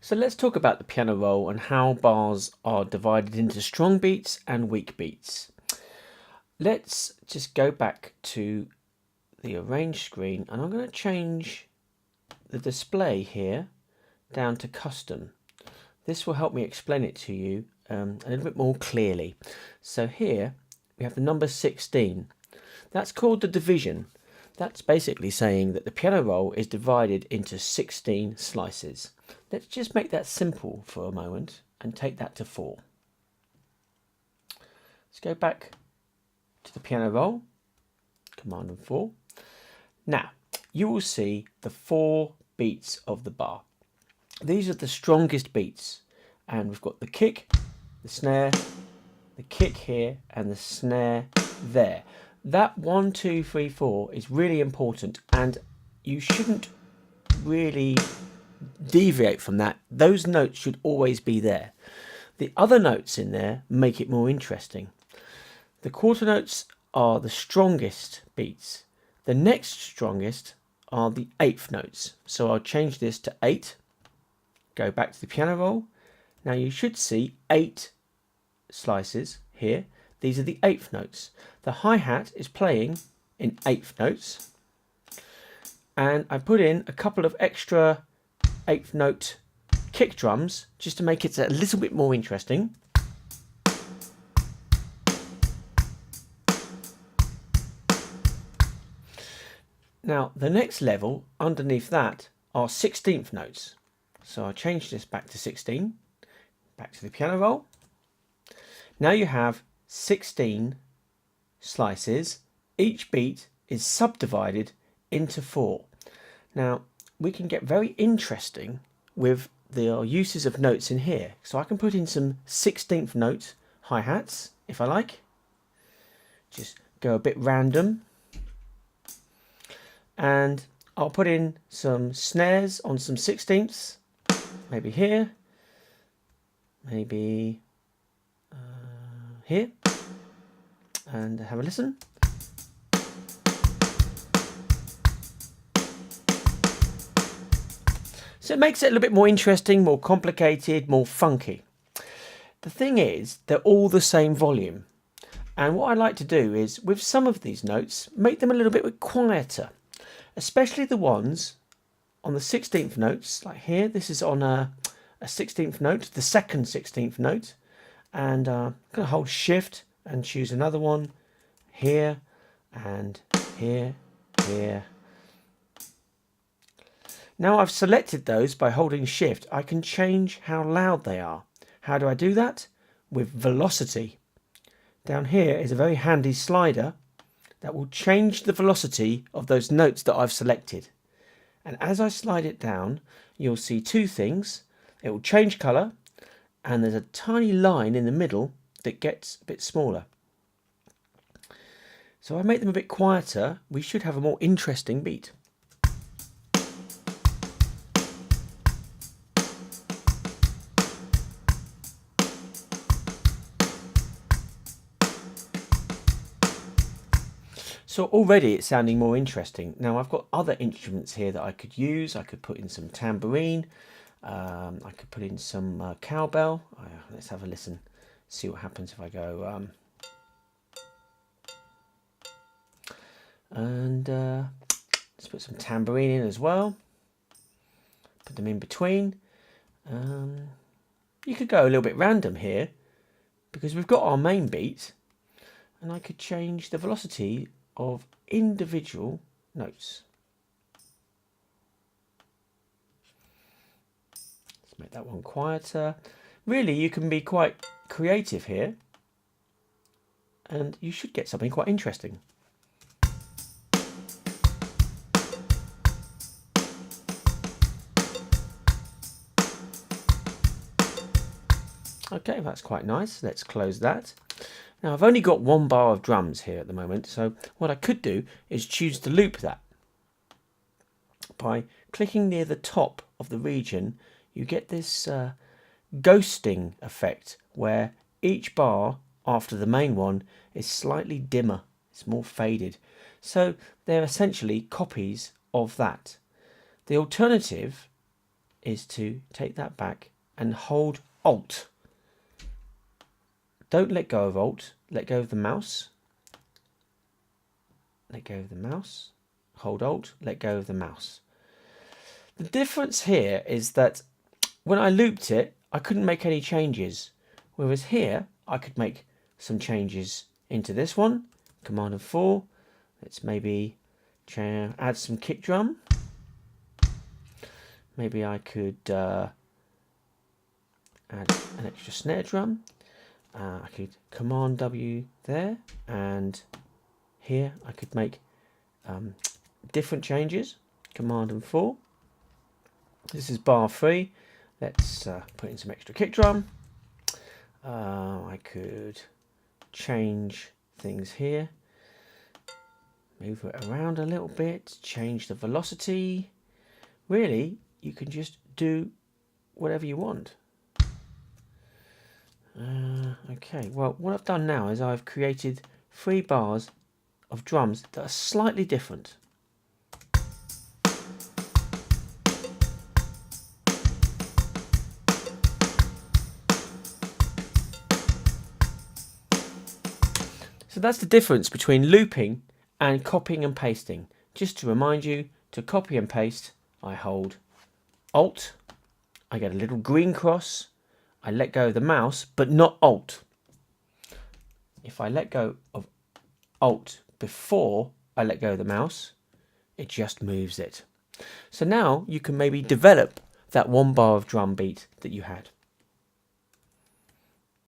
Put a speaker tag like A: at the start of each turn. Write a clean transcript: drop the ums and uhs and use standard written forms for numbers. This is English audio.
A: So let's talk about the piano roll and how bars are divided into strong beats and weak beats. Let's just go back to the arrange screen, and I'm going to change the display here down to custom. This will help me explain it to you a little bit more clearly. So here we have the number 16. That's called the division. That's basically saying that the piano roll is divided into 16 slices. Let's just make that simple for a moment and take that to 4. Let's go back to the piano roll, Command and 4. Now, you will see the 4 beats of the bar. These are the strongest beats, and we've got the kick, the snare, the kick here, and the snare there. That 1, 2, 3, 4 is really important, and you shouldn't really deviate from that. Those notes should always be there. The other notes in there make it more interesting. The quarter notes are the strongest beats. The next strongest are the 8th notes. So I'll change this to 8. Go back to the piano roll. Now you should see 8 slices here. These are the 8th notes. The hi-hat is playing in 8th notes. And I put in a couple of extra 8th note kick drums just to make it a little bit more interesting. Now the next level underneath that are 16th notes. So I'll change this back to 16. Back to the piano roll. Now you have 16 slices. Each beat is subdivided into 4. Now we can get very interesting with the uses of notes in here. So I can put in some 16th note hi-hats if I like. Just go a bit random. And I'll put in some snares on some 16ths. Maybe here. Maybe here. And have a listen. So it makes it a little bit more interesting, more complicated, more funky. The thing is, they're all the same volume. And what I like to do is, with some of these notes, make them a little bit quieter. Especially the ones on the 16th notes, like here. This is on a 16th note, the second 16th note. And I'm going to hold shift and choose another one here and here, here. Now I've selected those by holding shift. I can change how loud they are. How do I do that? With velocity. Down here is a very handy slider that will change the velocity of those notes that I've selected. And as I slide it down, you'll see two things. It will change colour, and there's a tiny line in the middle that gets a bit smaller. So I make them a bit quieter, we should have a more interesting beat. So already it's sounding more interesting. Now I've got other instruments here that I could use. I could put in some tambourine. I could put in some cowbell. Let's have a listen. See what happens if I go. Let's put some tambourine in as well. Put them in between. You could go a little bit random here because we've got our main beat, and I could change the velocity of individual notes. Let's make that one quieter. Really, you can be quite creative here, and you should get something quite interesting. Okay, that's quite nice. Let's close that. Now I've only got one bar of drums here at the moment, so what I could do is choose to loop that. By clicking near the top of the region, you get this ghosting effect where each bar after the main one is slightly dimmer, it's more faded. So they're essentially copies of that. The alternative is to take that back and hold Alt. Don't let go of Alt, let go of the mouse. Let go of the mouse, hold Alt, let go of the mouse. The difference here is that when I looped it, I couldn't make any changes. Whereas here, I could make some changes into this one. Command and 4. Let's maybe add some kick drum. Maybe I could add an extra snare drum. I could Command W there, and here I could make different changes. Command and 4. This is bar 3. Let's put in some extra kick drum. I could change things here. Move it around a little bit. Change the velocity. Really, you can just do whatever you want. Okay, well, what I've done now is I've created 3 bars of drums that are slightly different. So that's the difference between looping and copying and pasting. Just to remind you, to copy and paste, I hold Alt, I get a little green cross, I let go of the mouse, but not Alt. If I let go of Alt before I let go of the mouse, it just moves it. So now you can maybe develop that 1 bar of drum beat that you had.